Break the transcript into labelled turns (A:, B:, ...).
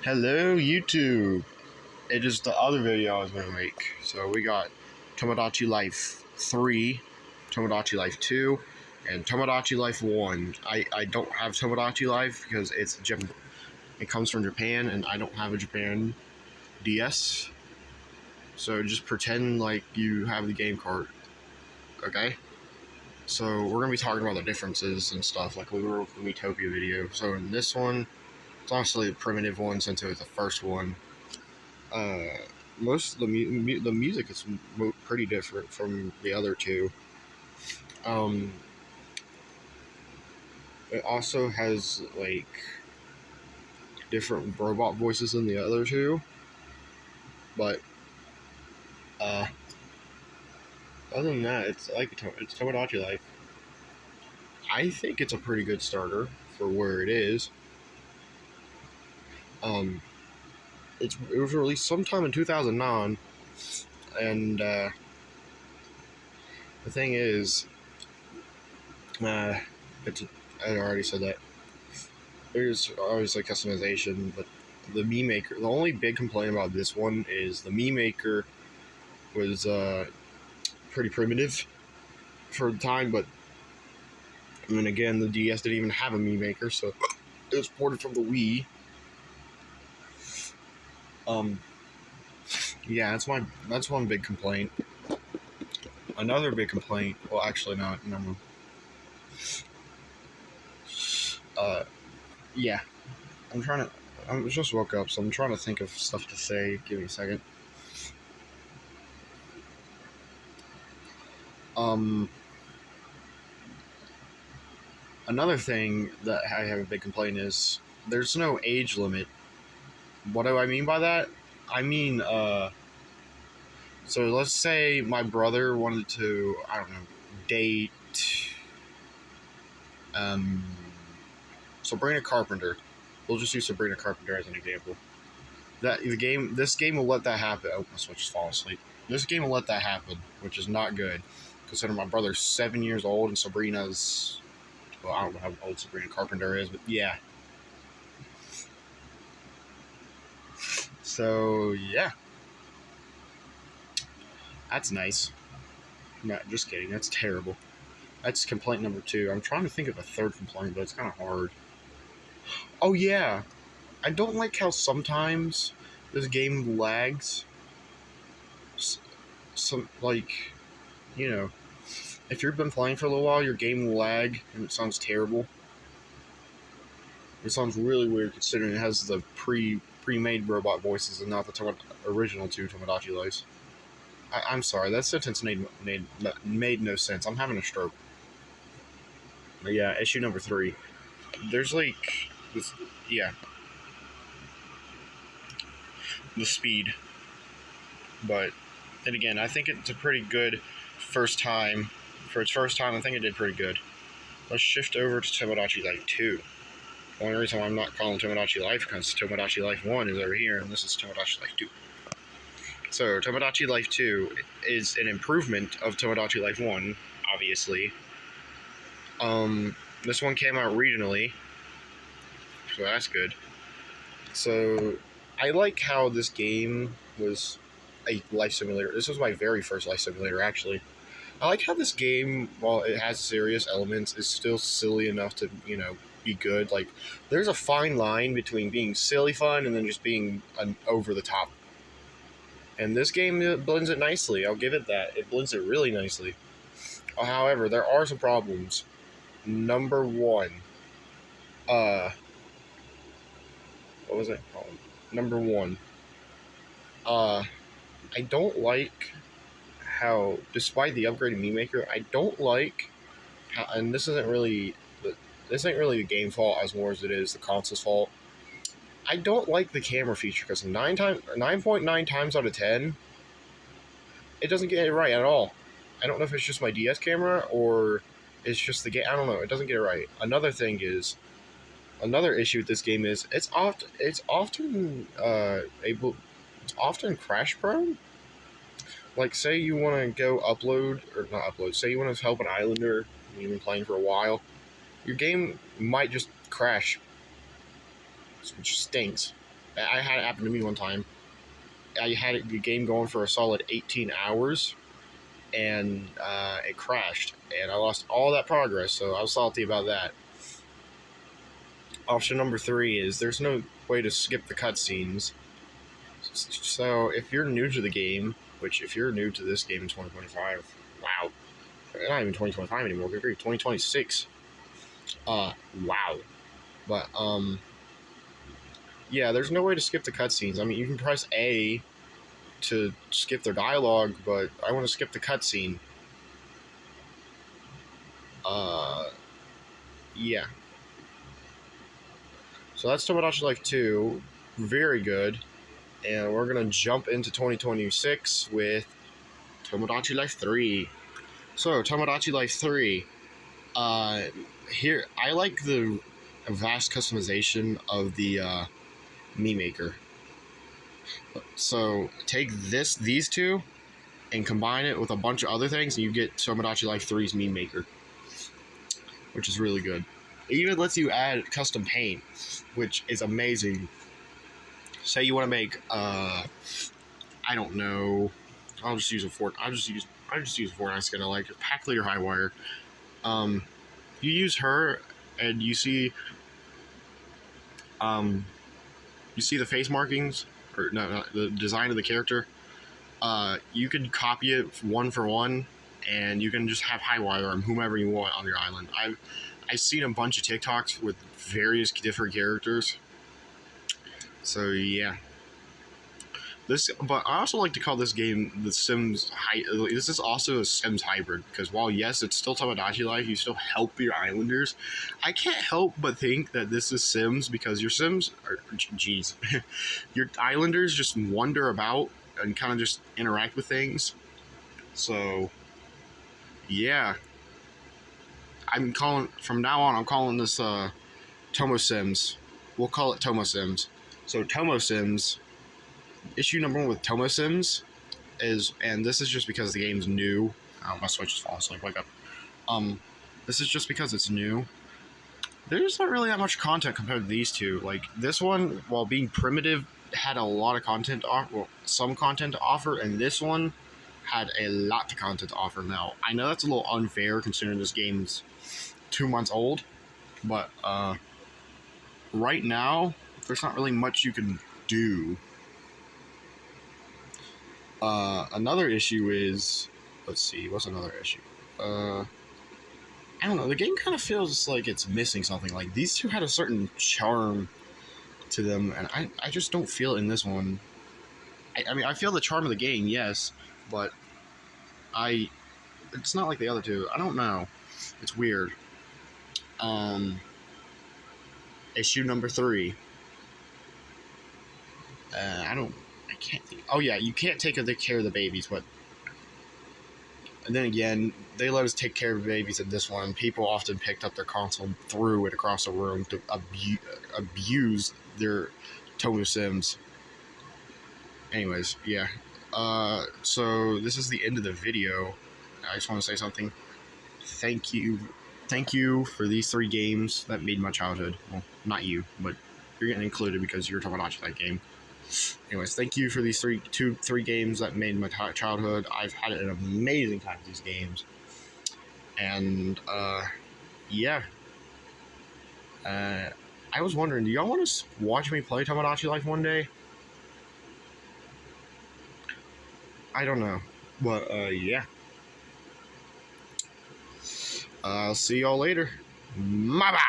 A: Hello, YouTube. It is the other video I was going to make. So we got Tomodachi Life 3, Tomodachi Life 2, and Tomodachi Life 1. I don't have Tomodachi Life because it comes from Japan, and I don't have a Japan DS. So just pretend like you have the game card, okay? So we're going to be talking about the differences and stuff like we were with the Metopia video. So in this one, it's honestly a primitive one since it was the first one. Most of the music is pretty different from the other two. It also has like different robot voices than the other two, but other than that, it's Tomodachi Life. I think it's a pretty good starter for where it is. It was released sometime in 2009, and the thing is, I already said that. There's obviously customization, but the Mii Maker, the only big complaint about this one is the Mii Maker was pretty primitive for the time, but then again, the DS didn't even have a Mii Maker, so it was ported from the Wii. Yeah, that's one big complaint. Another big complaint, well, actually not, no. Yeah, I just woke up, so I'm trying to think of stuff to say. Give me a second. Another thing that I have a big complaint is there's no age limit. What do I mean by that? I mean, so let's say my brother wanted to, I don't know, date, Sabrina Carpenter. We'll just use Sabrina Carpenter as an example. This game will let that happen. Oh, my Switch is falling asleep. This game will let that happen, which is not good. Considering my brother's 7 years old and Sabrina's, well, I don't know how old Sabrina Carpenter is, but yeah. So, yeah. That's nice. No, just kidding. That's terrible. That's complaint number 2. I'm trying to think of a third complaint, but it's kind of hard. Oh, yeah. I don't like how sometimes this game lags. Some, like, you know, if you've been playing for a little while, your game will lag, and it sounds terrible. It sounds really weird considering it has the pre-made robot voices and not the original two Tomodachi Lives. I'm sorry, that sentence made no sense. I'm having a stroke. But yeah, issue number 3. There's like this, yeah, the speed. But then again, I think it's a pretty good first time. For its first time, I think it did pretty good. Let's shift over to Tomodachi Life 2. The only reason why I'm not calling Tomodachi Life because Tomodachi Life 1 is over here, and this is Tomodachi Life 2. So, Tomodachi Life 2 is an improvement of Tomodachi Life 1, obviously. This one came out regionally, so that's good. So, I like how this game was a life simulator. This was my very first life simulator, actually. I like how this game, while it has serious elements, is still silly enough to, be good. Like, there's a fine line between being silly fun and then just being over the top. And this game blends it nicely. I'll give it that. It blends it really nicely. However, there are some problems. Number 1. What was it called? Number 1. I don't like how, despite the upgraded Mii Maker, I don't like how, and this ain't really the game fault as more as it is the console's fault. I don't like the camera feature because 9.9 times out of 10, it doesn't get it right at all. I don't know if it's just my DS camera or it's just the game. I don't know. It doesn't get it right. Another issue with this game is it's often crash prone. Like, say you want to go say you want to help an islander and you've been playing for a while, your game might just crash, which stinks. I had it happen to me one time. I had the game going for a solid 18 hours, and it crashed, and I lost all that progress. So I was salty about that. Option number 3 is there's no way to skip the cutscenes. So if you're new to the game, which if you're new to this game in 2025, wow, not even 2025 anymore. Good grief, 2026. Wow. But yeah, there's no way to skip the cutscenes. I mean, you can press A to skip their dialogue, but I want to skip the cutscene. Yeah. So that's Tomodachi Life 2. Very good. And we're going to jump into 2026 with Tomodachi Life 3. So, Tomodachi Life 3. Here, I like the vast customization of the Mii Maker. So, take these two, and combine it with a bunch of other things, and you get Tomodachi Life 3's Mii Maker, which is really good. It even lets you add custom paint, which is amazing. Say you want to make, I don't know, I'll just use a Fortnite skin I like, Pack Leader High Wire. You use her, and you see the face markings, or no, the design of the character. You can copy it one for one, and you can just have High Wire on whomever you want on your island. I've seen a bunch of TikToks with various different characters. So yeah. But I also like to call this game the Sims. This is also a Sims hybrid, because while yes, it's still Tomodachi Life, you still help your islanders. I can't help but think that this is Sims, because your Sims are, your islanders just wander about and kind of just interact with things. So yeah, from now on, I'm calling this Tomo Sims. We'll call it Tomo Sims. So Tomo Sims. Issue number 1 with Tomo Sims is, and this is just because the game's new. Oh, my Switch is falling asleep. Wake up. This is just because it's new. There's not really that much content compared to these two. Like, this one, while being primitive, had a lot of content to offer. Well, some content to offer, and this one had a lot of content to offer. Now, I know that's a little unfair considering this game's 2 months old, but right now, there's not really much you can do. Another issue is, let's see, what's another issue? I don't know, the game kind of feels like it's missing something. Like, these two had a certain charm to them, and I just don't feel it in this one. I mean, I feel the charm of the game, yes, but it's not like the other two. I don't know. It's weird. Issue number 3. I can't think. Oh yeah, you can't take care of the babies, but and then again, they let us take care of babies in this one. People often picked up their console and threw it across the room to abuse their Tomo Sims. Anyways, yeah. So this is the end of the video. I just want to say something. Thank you for these 3 games that made my childhood. Well, not you, but you're getting included because you're Tomodachi that game. Anyways, thank you for these three games that made my childhood. I've had an amazing time with these games. And, yeah. I was wondering, do y'all want to watch me play Tomodachi Life one day? I don't know. But, yeah. I'll see y'all later. Bye-bye!